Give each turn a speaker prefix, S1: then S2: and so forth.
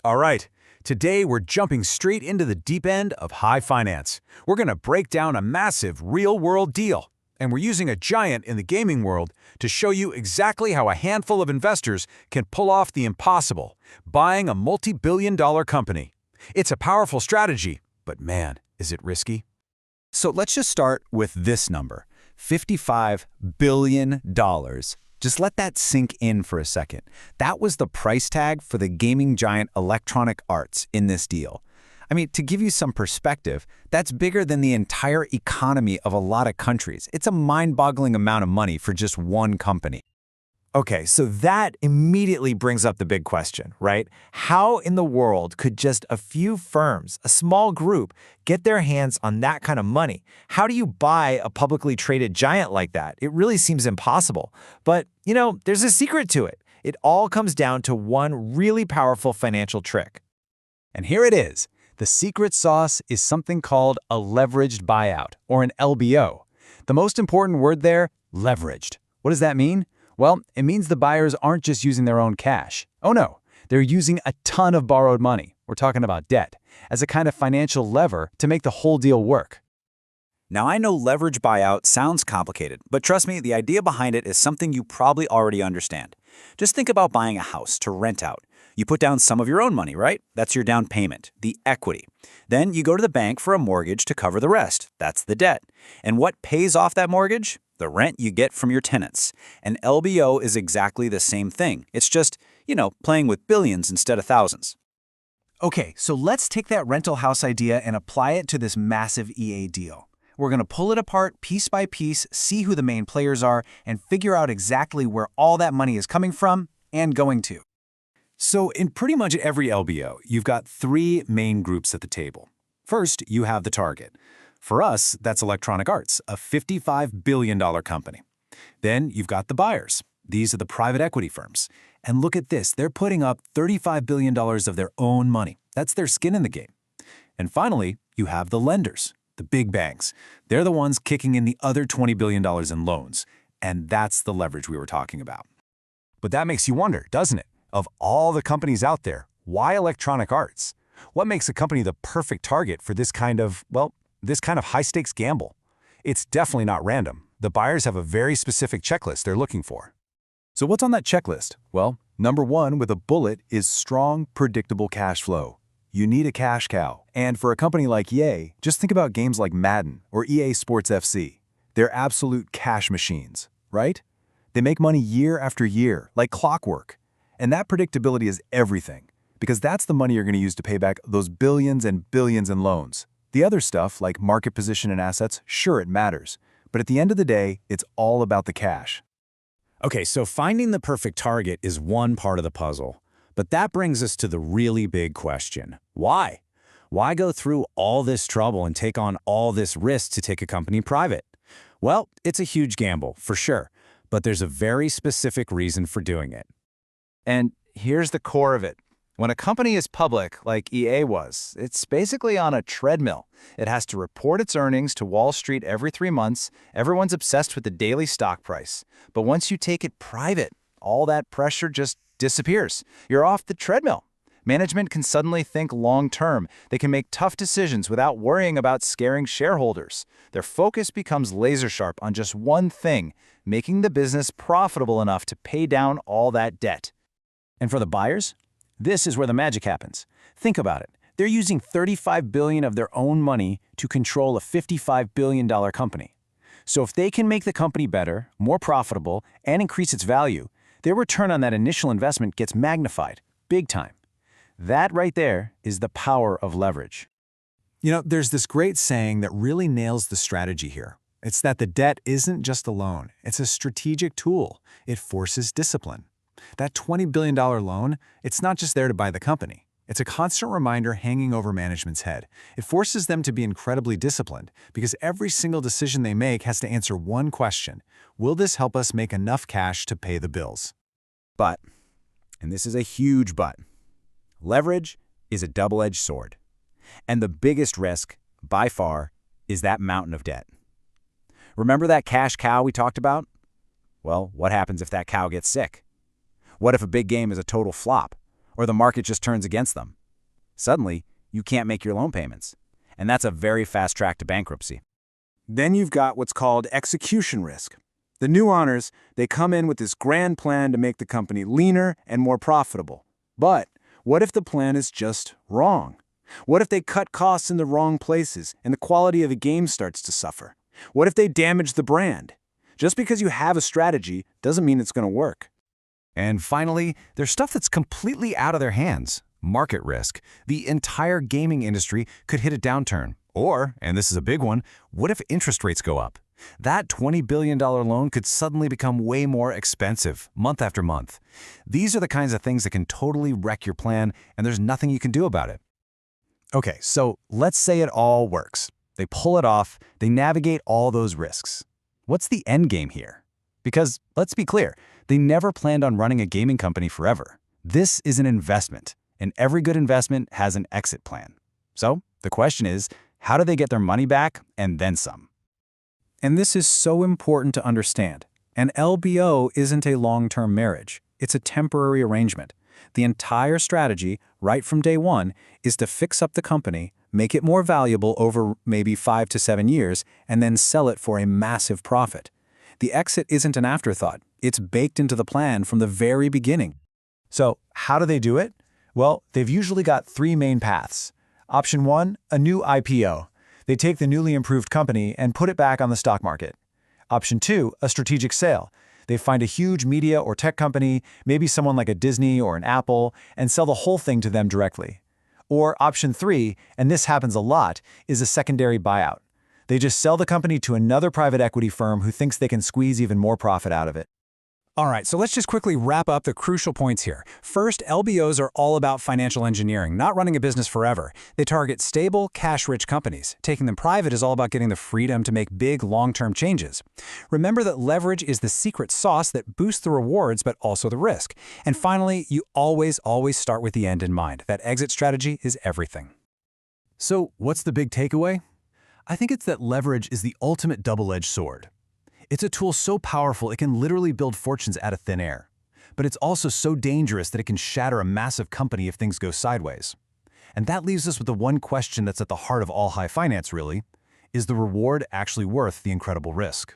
S1: All right, today we're jumping straight into the deep end of high finance. We're going to break down a massive real-world deal, and we're using a giant in the gaming world to show you exactly how a handful of investors can pull off the impossible, buying a multi-billion-dollar company. It's a powerful strategy, but man, is it risky?
S2: So let's just start with this number, $55 billion. Just let that sink in for a second. That was the price tag for the gaming giant Electronic Arts in this deal. I mean, to give you some perspective, that's bigger than the entire economy of a lot of countries. It's a mind-boggling amount of money for just one company.
S3: Okay, so that immediately brings up the big question, right? How in the world could just a few firms, a small group, get their hands on that kind of money? How do you buy a publicly traded giant like that? It really seems impossible. But, there's a secret to it. It all comes down to one really powerful financial trick.
S1: And here it is. The secret sauce is something called a leveraged buyout, or an LBO. The most important word there, leveraged. What does that mean? Well, it means the buyers aren't just using their own cash. Oh no, they're using a ton of borrowed money, we're talking about debt, as a kind of financial lever to make the whole deal work.
S2: Now, I know leverage buyout sounds complicated, but trust me, the idea behind it is something you probably already understand. Just think about buying a house to rent out. You put down some of your own money, right? That's your down payment, the equity. Then you go to the bank for a mortgage to cover the rest. That's the debt. And what pays off that mortgage? The rent you get from your tenants. An LBO is exactly the same thing. It's just, playing with billions instead of thousands.
S4: Okay, so let's take that rental house idea and apply it to this massive EA deal. We're going to pull it apart piece by piece, see who the main players are, and figure out exactly where all that money is coming from and going to.
S1: So in pretty much every LBO, you've got three main groups at the table. First, you have the target. For us, that's Electronic Arts, a $55 billion company. Then you've got the buyers. These are the private equity firms. And look at this, they're putting up $35 billion of their own money. That's their skin in the game. And finally, you have the lenders, the big banks. They're the ones kicking in the other $20 billion in loans. And that's the leverage we were talking about. But that makes you wonder, doesn't it? Of all the companies out there, why Electronic Arts? What makes a company the perfect target for this kind of high-stakes gamble? It's definitely not random. The buyers have a very specific checklist they're looking for. So what's on that checklist? Well, number one with a bullet is strong, predictable cash flow. You need a cash cow. And for a company like EA, just think about games like Madden or EA Sports FC. They're absolute cash machines, right? They make money year after year, like clockwork. And that predictability is everything, because that's the money you're going to use to pay back those billions and billions in loans. The other stuff, like market position and assets, sure, it matters. But at the end of the day, it's all about the cash.
S5: Okay, so finding the perfect target is one part of the puzzle. But that brings us to the really big question. Why? Why go through all this trouble and take on all this risk to take a company private? Well, it's a huge gamble, for sure. But there's a very specific reason for doing it.
S3: And here's the core of it. When a company is public, like EA was, it's basically on a treadmill. It has to report its earnings to Wall Street every 3 months. Everyone's obsessed with the daily stock price. But once you take it private, all that pressure just disappears. You're off the treadmill. Management can suddenly think long-term. They can make tough decisions without worrying about scaring shareholders. Their focus becomes laser-sharp on just one thing, making the business profitable enough to pay down all that debt.
S1: And for the buyers? This is where the magic happens. Think about it. They're using $35 billion of their own money to control a $55 billion company. So if they can make the company better, more profitable, and increase its value, their return on that initial investment gets magnified, big time. That right there is the power of leverage. There's this great saying that really nails the strategy here. It's that the debt isn't just a loan. It's a strategic tool. It forces discipline. That $20 billion loan, it's not just there to buy the company. It's a constant reminder hanging over management's head. It forces them to be incredibly disciplined because every single decision they make has to answer one question. Will this help us make enough cash to pay the bills?
S5: But, and this is a huge but, leverage is a double-edged sword. And the biggest risk, by far, is that mountain of debt. Remember that cash cow we talked about? Well, what happens if that cow gets sick? What if a big game is a total flop?
S2: or the market just turns against them. Suddenly, you can't make your loan payments. And that's a very fast track to bankruptcy.
S6: Then you've got what's called execution risk. The new owners, they come in with this grand plan to make the company leaner and more profitable. But what if the plan is just wrong? What if they cut costs in the wrong places and the quality of the game starts to suffer? What if they damage the brand? Just because you have a strategy doesn't mean it's going to work.
S5: And finally, there's stuff that's completely out of their hands. Market risk. The entire gaming industry could hit a downturn. Or, and this is a big one, what if interest rates go up? That $20 billion loan could suddenly become way more expensive, month after month. These are the kinds of things that can totally wreck your plan, and there's nothing you can do about it.
S3: Okay, so let's say it all works. They pull it off, they navigate all those risks. What's the end game here? Because, let's be clear, they never planned on running a gaming company forever. This is an investment, and every good investment has an exit plan. So, the question is, how do they get their money back and then some?
S4: And this is so important to understand. An LBO isn't a long-term marriage. It's a temporary arrangement. The entire strategy, right from day one, is to fix up the company, make it more valuable over maybe 5 to 7 years, and then sell it for a massive profit. The exit isn't an afterthought. It's baked into the plan from the very beginning.
S3: So, how do they do it? Well, they've usually got 3 main paths. Option 1, a new IPO. They take the newly improved company and put it back on the stock market. Option 2, a strategic sale. They find a huge media or tech company, maybe someone like a Disney or an Apple, and sell the whole thing to them directly. Or option 3, and this happens a lot, is a secondary buyout. They just sell the company to another private equity firm who thinks they can squeeze even more profit out of it.
S1: All right, so let's just quickly wrap up the crucial points here. First, LBOs are all about financial engineering, not running a business forever. They target stable, cash-rich companies. Taking them private is all about getting the freedom to make big, long-term changes. Remember that leverage is the secret sauce that boosts the rewards but also the risk. And finally, you always start with the end in mind. That exit strategy is everything.
S5: So, what's the big takeaway? I think it's that leverage is the ultimate double-edged sword. It's a tool so powerful it can literally build fortunes out of thin air. But it's also so dangerous that it can shatter a massive company if things go sideways. And that leaves us with the one question that's at the heart of all high finance, really. Is the reward actually worth the incredible risk?